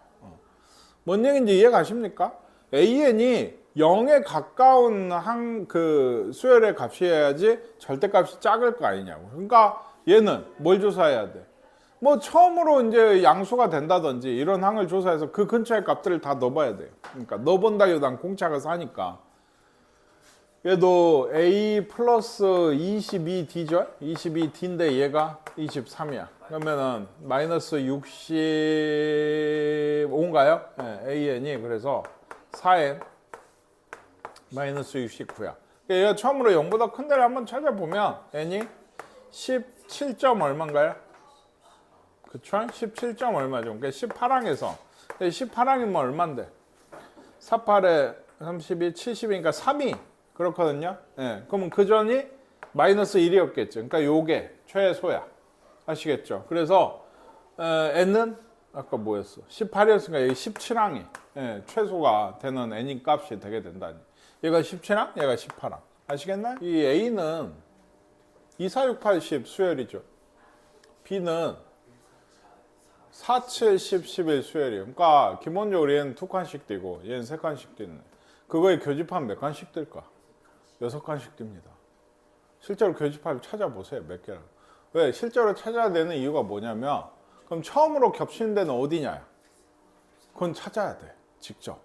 뭔 얘기인지 이해가십니까? AN이 0에 가까운 수열의 값이어야지 절대값이 작을 거 아니냐고. 그러니까 얘는 뭘 조사해야 돼? 뭐 처음으로 이제 양수가 된다든지 이런 항을 조사해서 그 근처의 값들을 다 넣어봐야 돼요. 그러니까 넣어본다기보단 공차가 싸니까. 얘도 A 플러스 22D죠? 22D인데 얘가 23이야. 그러면은 마이너스 65인가요? 네, AN이 그래서 4N 마이너스 69야. 얘가 처음으로 0보다 큰 데를 한번 찾아보면 N이 17점 얼마인가요? 그쵸? 17점 얼마죠? 그러니까 18항에서 18항이면 얼만데? 48에 32, 70이니까 3이 그렇거든요. 네, 그러면 그 전이 마이너스 1이었겠죠. 그러니까 요게 최소야. 아시겠죠? 그래서 n은 아까 뭐였어? 18이었으니까 여기 17항이 최소가 되는 n인 값이 되게 된다니. 얘가 17항, 얘가 18항. 아시겠나요? 이 A는 2, 4, 6, 8, 10 수열이죠. B는 4, 7, 10, 11 수열이에요. 그러니까 기본적으로 얘는 2칸씩 띄고 얘는 3칸씩 띄는. 그거에 교집합 몇 칸씩 뜰까? 6칸씩 띱니다. 실제로 교집합을 찾아보세요. 몇 개를. 왜? 실제로 찾아야 되는 이유가 뭐냐면 그럼 처음으로 겹치는 데는 어디냐? 그건 찾아야 돼. 직접.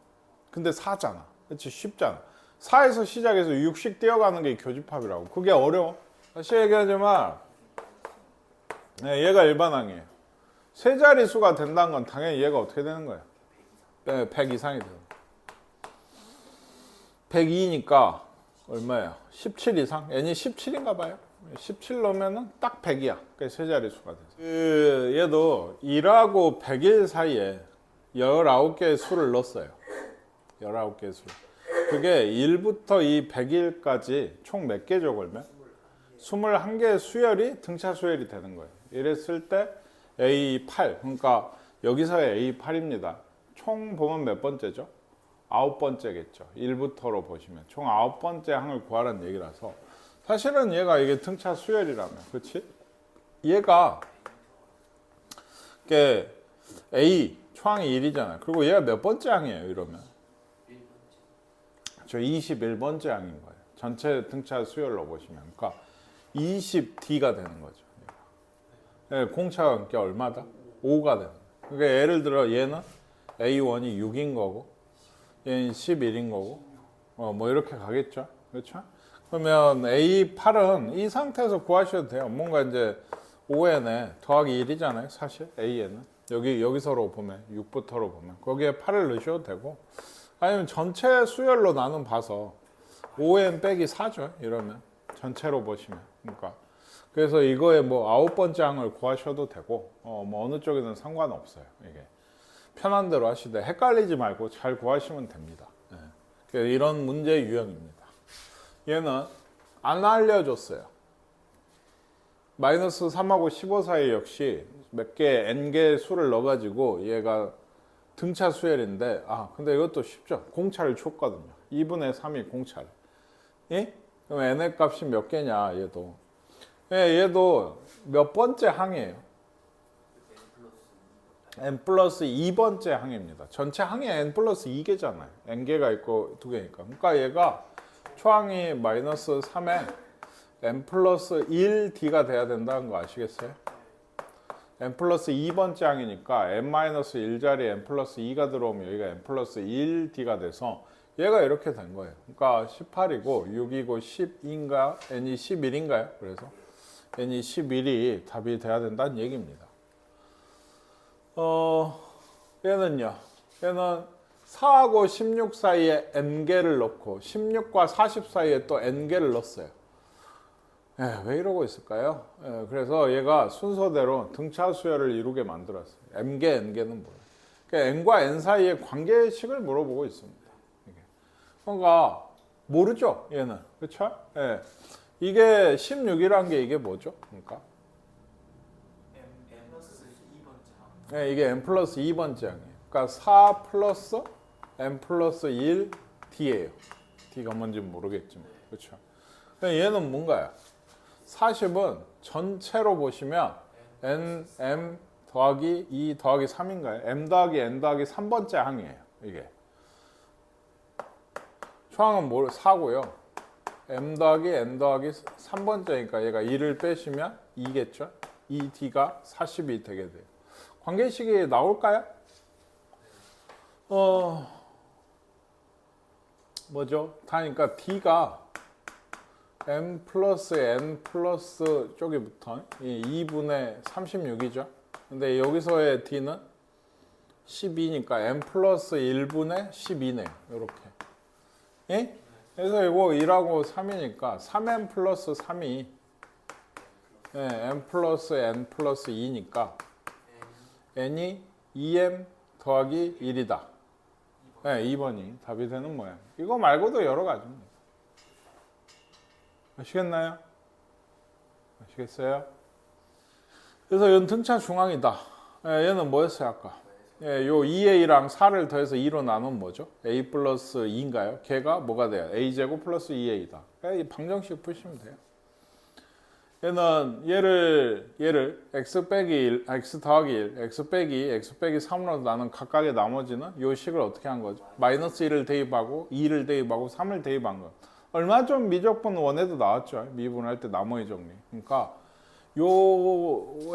근데 4잖아. 그렇지? 쉽잖아. 4에서 시작해서 6씩 띄어가는 게 교집합이라고. 그게 어려워. 다시 얘기하지만 얘가 일반항이에요. 세 자릿수가 된다는 건 당연히 얘가 어떻게 되는 거야? 100 이상이 돼요. 102니까 얼마야? 17 이상? n이 17인가 봐요. 17 넣으면은 딱 100이야. 그게 세 자릿수가 돼서. 얘도 1하고 100일 사이에 19개의 수를 넣었어요. 19개의 수. 그게 1부터 이 100일까지 총 몇 개죠, 그러면? 21개의 수열이 등차 수열이 되는 거예요. 이랬을 때 A8. 그러니까 여기서의 A8입니다. 총 보면 몇 번째죠? 9번째겠죠. 1부터로 보시면 총 9번째 항을 구하라는 얘기라서 사실은 얘가 이게 등차 수열이라면, 그렇지? 얘가 이게 A 초항이 1이잖아요. 그리고 얘가 몇 번째 항이에요, 이러면? 저 21번째 항인 거예요. 전체 등차 수열로 보시면. 그러니까 20D가 되는 거죠. 네, 공차가 그게 얼마다? 5가 되는 거예요. 그러니까 예를 들어 얘는 A1이 6인 거고 얘는 11인 거고 뭐 이렇게 가겠죠. 그렇죠? 그러면 A8은 이 상태에서 구하셔도 돼요. 뭔가 이제 5n에 더하기 1이잖아요. 사실 A에는 여기서로 보면 6부터로 보면 거기에 8을 넣으셔도 되고 아니면 전체 수열로 나눈 봐서 5n 빼기 4죠. 이러면 전체로 보시면 그러니까 그래서 이거에 뭐 9번째 항을 구하셔도 되고 뭐 어느 쪽이든 상관없어요. 이게 편한 대로 하시되 헷갈리지 말고 잘 구하시면 됩니다. 네. 이런 문제 유형입니다. 얘는 안 알려줬어요. 마이너스 3하고 15 사이 역시 몇 개 n개 수를 넣어가지고 얘가 등차 수열인데 근데 이것도 쉽죠. 공차를 줬거든요. 2분의 3이 공차를. 예? 그럼 n의 값이 몇 개냐 얘도. 예, 얘도 몇 번째 항이에요? n 플러스 2번째 항입니다. 전체 항이 n 플러스 2개잖아요. n개가 있고 2개니까. 그러니까 얘가 초항이 마이너스 3에 n 플러스 1d가 돼야 된다는 거 아시겠어요? n 플러스 2번째 항이니까 n 마이너스 1자리에 n 플러스 2가 들어오면 여기가 n 플러스 1d가 돼서 얘가 이렇게 된 거예요. 그러니까 18이고 6이고 10인가 n이 11인가요? 그래서 n이 11이 답이 돼야 된다는 얘기입니다. 얘는요. 얘는 4하고 16 사이에 n개를 넣고 16과 40 사이에 또 n개를 넣었어요. 왜 이러고 있을까요? 그래서 얘가 순서대로 등차 수열을 이루게 만들었어요. m개, n개는 뭐예요? 그러니까 n과 n 사이의 관계식을 물어보고 있습니다. 그러니까 모르죠, 얘는. 그렇죠? 이게 16이라는 게 이게 뭐죠? 그러니까 n 플러스 2번째 항. 이게 n 플러스 2번째 항이에요. 그러니까 4 플러스 n 플러스 1 d예요. d가 뭔지 모르겠지만. 그렇죠? 얘는 뭔가요? 40은 전체로 보시면 m 더하기 2 더하기 3인가요? m 더하기 n 더하기 3번째 항이에요. 이게 초항은 4고요. m 더하기 n 더하기 3번째니까 얘가 2를 빼시면 2겠죠? 2d가 40이 되게 돼요. 관계식이 나올까요? 뭐죠? 다니까 d가 m 플러스 n 플러스 쪽이부터 2분의 36이죠. 근데 여기서의 d는 12니까 m 플러스 1분의 12네요. 이렇게. 예? 그래서 이거 1하고 3이니까 3m 플러스 3이 m 플러스 n 플러스 2니까 n이 2m 더하기 1이다. 2번이 답이 되는 모양. 이거 말고도 여러 가지입니다. 아시겠나요? 아시겠어요? 그래서 얘는 등차 중앙이다. 얘는 뭐였어요 아까? 요 2a랑 4를 더해서 2로 나누면 뭐죠? a 플러스 2인가요? 걔가 뭐가 돼요? a제곱 플러스 2a다. 이 방정식 푸시면 돼요. 얘를 x 빼기 1, x 더하기 1, x 빼기 3으로 나눈 각각의 나머지는 요 식을 어떻게 한 거죠? 마이너스 1을 대입하고 2를 대입하고 3을 대입한 거. 얼마 전 미적분 원에도 나왔죠. 미분할 때 나머지 정리. 그러니까 요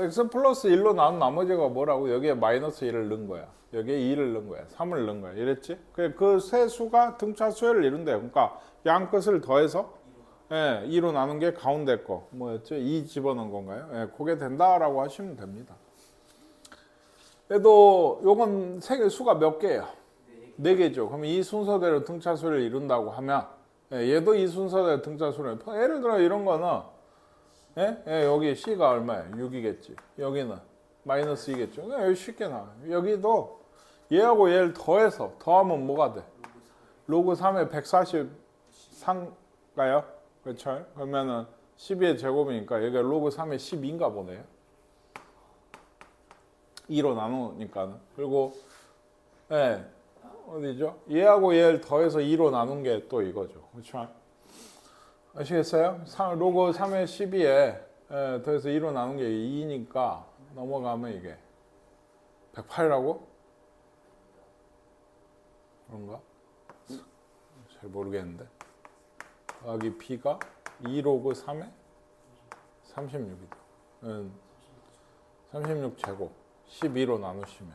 x 플러스 1로 나눈 나머지가 뭐라고? 여기에 마이너스 1을 넣은 거야. 여기에 2를 넣은 거야. 3을 넣은 거야. 이랬지? 그 세 수가 등차 수열을 이룬대요. 그러니까 양 끝을 더해서 2로 나눈 게 가운데 거 뭐였죠? 2 집어넣은 건가요? 그게 된다라고 하시면 됩니다. 그래도 요건 수가 몇 개예요? 4개죠. 그럼 이 순서대로 등차 수열을 이룬다고 하면 얘도 이 순서대로 등차 수열을 예를 들어 이런 거는 여기 C가 얼마예요? 6이겠지. 여기는 마이너스 2겠죠. 여기 쉽게 나와요. 여기도 얘하고 얘를 더하면 뭐가 돼? 로그 3에 143가요? 그렇죠? 그러면은 12의 제곱이니까 여기가 로그 3에 12인가 보네요. 2로 나누니까는. 그리고 예, 어디죠? 얘하고 얘를 더해서 2로 나눈 게 또 이거죠. 그렇죠? 아시겠어요? 로그 3의 12에 더해서 2로 나눈 게 2니까 넘어가면 이게 108이라고? 그런가? 잘 모르겠는데. 더하기 b가 2 로그 3에 36이다. 36제곱 12로 나누시면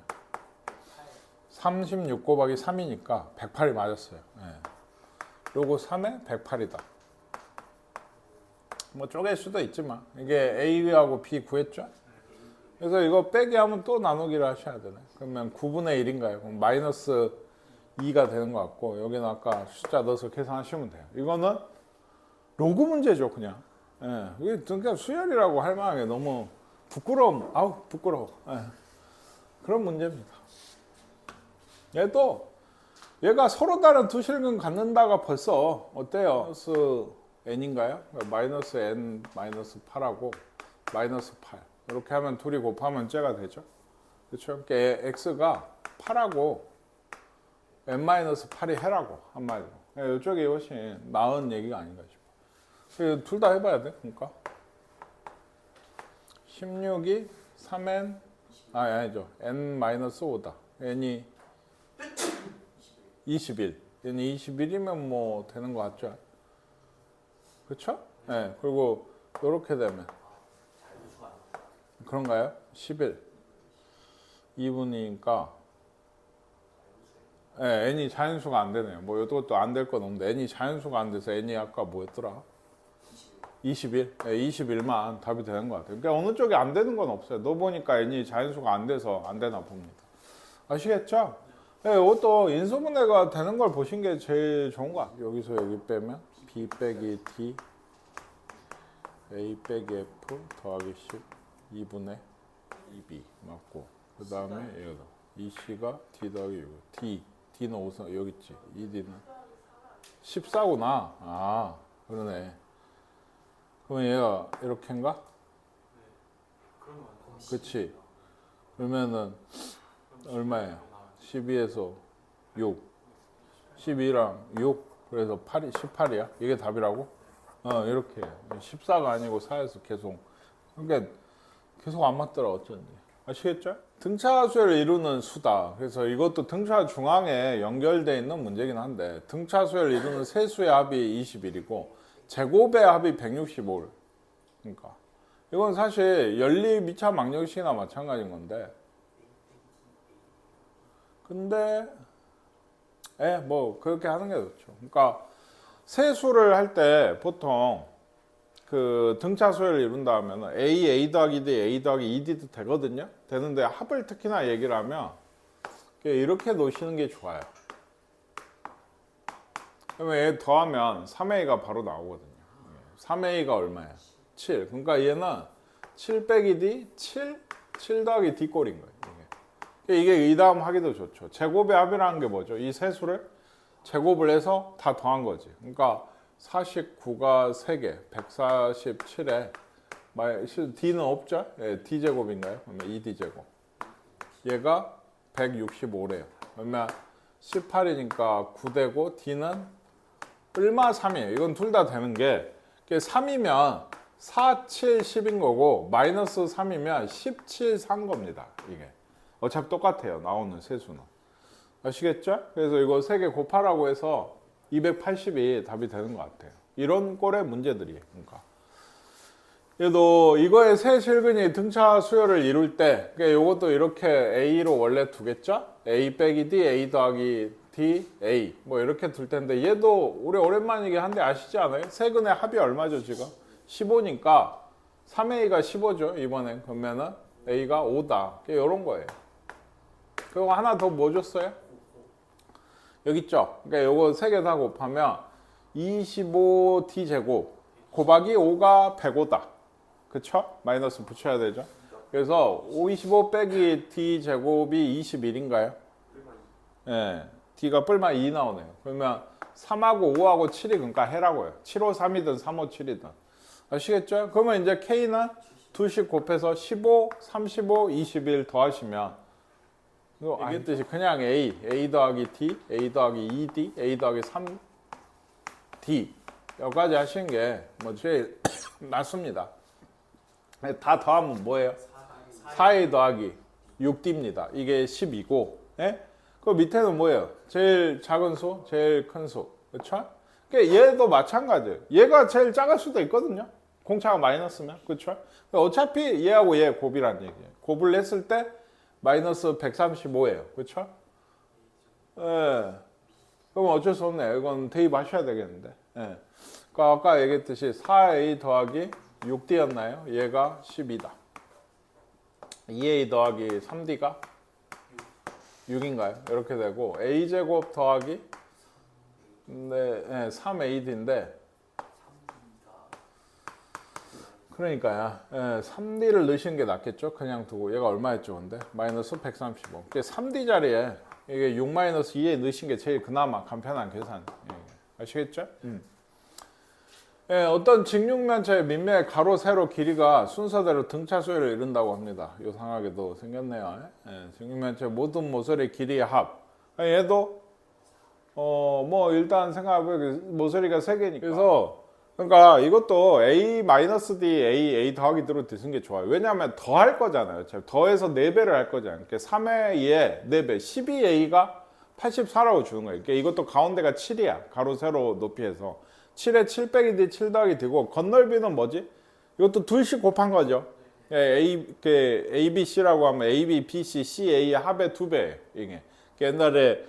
36 곱하기 3이니까 108이 맞았어요. 예. 로그 3에 108이다. 뭐 쪼갤 수도 있지만 이게 A하고 B 구했죠? 그래서 이거 빼기 하면 또 나누기를 하셔야 되네. 그러면 9분의 1인가요? 그럼 마이너스 2가 되는 것 같고 여기는 아까 숫자 넣어서 계산하시면 돼요. 이거는 로그 문제죠, 그냥. 예. 이게 그러니까 수열이라고 할 만한 게 너무 부끄러움, 아우 부끄러워. 예. 그런 문제입니다. 얘가 서로 다른 두 실근 갖는다가 벌써 어때요? 마이너스 n인가요? 마이너스 n 마이너스 8하고 마이너스 8 이렇게 하면 둘이 곱하면 째가 되죠. 그렇죠? 그러니까 x가 8하고 n 마이너스 8이 해라고 한마디로. 이쪽이 훨씬 나은 얘기가 아닌가 싶어. 둘 다 해봐야 돼. 그러니까 16이 3n 아니죠. n 마이너스 5다. n이 21. n이 21이면 뭐 되는 것 같죠? 그렇죠? 네. 그리고 이렇게 되면 그런가요? 11. 2분이니까 네, n이 자연수가 안 되네요. 뭐 이것도 안 될 건 없는데 n이 자연수가 안 돼서 n이 아까 뭐였더라? 21. 네, 21만 답이 되는 것 같아요. 그러니까 어느 쪽이 안 되는 건 없어요. 너 보니까 n이 자연수가 안 돼서 안 되나 봅니다. 아시겠죠? 네, 이것도 인수분해가 되는 걸 보신 게 제일 좋은 것 같아요. 여기서 여기 빼면 b 빼기 d a 빼기 f 더하기 10 2분의 2b 맞고 그 다음에 얘가 2c가 d 더하기 6 d는 5선 여기 있지 2d는 14구나. 아 그러네. 그러면 얘가 이렇게인가? 그치. 그러면은 얼마예요? 12에서 6 12랑 6 그래서 8이 18이야? 이게 답이라고? 이렇게 14가 아니고 4에서 계속 그러니까 계속 안 맞더라 어쩐지. 아시겠죠? 등차수열을 이루는 수다. 그래서 이것도 등차 중앙에 연결되어 있는 문제긴 한데 등차수열을 이루는 세수의 합이 21이고 제곱의 합이 165. 그러니까 이건 사실 연립 미차 망정식이나 마찬가지인 건데 근데 뭐 그렇게 하는 게 좋죠. 그러니까 세수를 할 때 보통 그 등차수열을 이룬다 하면 a 더하기 d, a 더하기 2d도 되거든요. 되는데 합을 특히나 얘기를 하면 이렇게 놓으시는 게 좋아요. 그러면 얘 더하면 3a가 바로 나오거든요. 3a가 얼마야? 7. 그러니까 얘는 7 빼기 d, 7 더하기 d 꼴인 거예요. 이게 이 다음 하기도 좋죠. 제곱의 합이라는 게 뭐죠? 이 세수를 제곱을 해서 다 더한 거지. 그러니까 49가 3개, 147에 d는 없죠? 예, d제곱인가요? 그러면 2d제곱. 얘가 165래요. 그러면 18이니까 9되고 d는 얼마 3이에요. 이건 둘 다 되는 게 3이면 4, 7, 10인 거고 마이너스 3이면 17, 3 겁니다. 이게. 어차피 똑같아요. 나오는 세수는. 아시겠죠? 그래서 이거 3개 곱하라고 해서 280이 답이 되는 것 같아요. 이런 꼴의 문제들이에요. 그러니까. 얘도 이거의 세 실근이 등차 수열을 이룰 때 이것도 이렇게 A로 원래 두겠죠? A 빼기 D, A 더하기 D, A 뭐 이렇게 둘 텐데 얘도 우리 오랜만이긴 한데 아시지 않아요? 세근의 합이 얼마죠 지금? 15니까 3A가 15죠 이번엔. 그러면은 A가 5다. 이런 거예요. 그리고 하나 더 뭐 줬어요? 여기 있죠? 그러니까 요거 세 개 다 곱하면 25D 제곱 곱하기 5가 105다. 그쵸? 마이너스 붙여야 되죠? 그래서 25 빼기 D 제곱이 21인가요? 예, D가 뿔마 2 나오네요. 그러면 3하고 5하고 7이 그러니까 해라고요. 7, 5, 3이든 3, 5, 7이든. 아시겠죠? 그러면 이제 K는 2씩 곱해서 15, 35, 21 더하시면 이거 이게 뜻이 그냥 A 더하기 D, A 더하기 2D, A 더하기 3D 여기까지 하시는 게 뭐 제일 낫습니다. 다 더하면 뭐예요? 4A 더하기 6D입니다. 이게 10이고, 예? 그 밑에는 뭐예요? 제일 작은 수, 제일 큰 수, 그렇죠? 그러니까 얘도 마찬가지예요. 얘가 제일 작을 수도 있거든요. 공차가 마이너스면, 그렇죠? 어차피 얘하고 얘 곱이란 얘기예요. 곱을 냈을 때 마이너스 135예요, 그렇죠? 예. 그럼 어쩔 수 없네요. 이건 대입하셔야 되겠는데. 예. 그러니까 아까 얘기했듯이 4A 더하기 6D였나요? 얘가 10이다. 2A 더하기 3D가 6인가요? 이렇게 되고 A제곱 더하기 3AD인데 그러니까요. 3D를 넣으시는 게 낫겠죠? 그냥 두고 얘가 얼마였죠? 근데 마이너스 135. 3D 자리에 이게 6 마이너스 2에 넣으신 게 제일 그나마 간편한 계산. 아시겠죠? 어떤 직육면체의 밑면 가로, 세로 길이가 순서대로 등차 수열을 이룬다고 합니다. 요상하게도 생겼네요. 직육면체 모든 모서리 길이의 합. 얘도 뭐 일단 생각해보면 모서리가 3개니까. 그래서 그러니까 이것도 A-D, A 더하기 D로 드는 게 좋아요. 왜냐하면 더 할 거잖아요. 더해서 4배를 할 거잖아요. 그러니까 3의 2에 4배, 12A가 84라고 주는 거예요. 그러니까 이것도 가운데가 7이야. 가로, 세로 높이에서. 7에 7 빼기 D, 7 더하기 D고 건널비는 뭐지? 이것도 둘씩 곱한 거죠. A, B, C라고 하면 A, B, B, C, C, A의 합의 2배예요. 이게 옛날에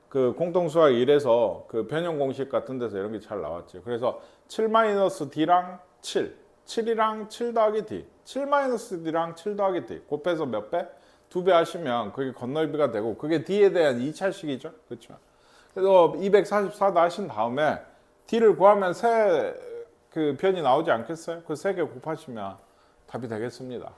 그 공통수학 1에서 그 변형 공식 같은 데서 이런 게 잘 나왔죠. 그래서 7-D랑 7, 7이랑 7 더하기 D, 7-D랑 7 더하기 D 곱해서 몇 배? 2배 하시면 그게 건널비가 되고 그게 D에 대한 2차식이죠. 그렇죠? 그래서 244도 하신 다음에 D를 구하면 그 변이 나오지 않겠어요? 그 3개 곱하시면 답이 되겠습니다.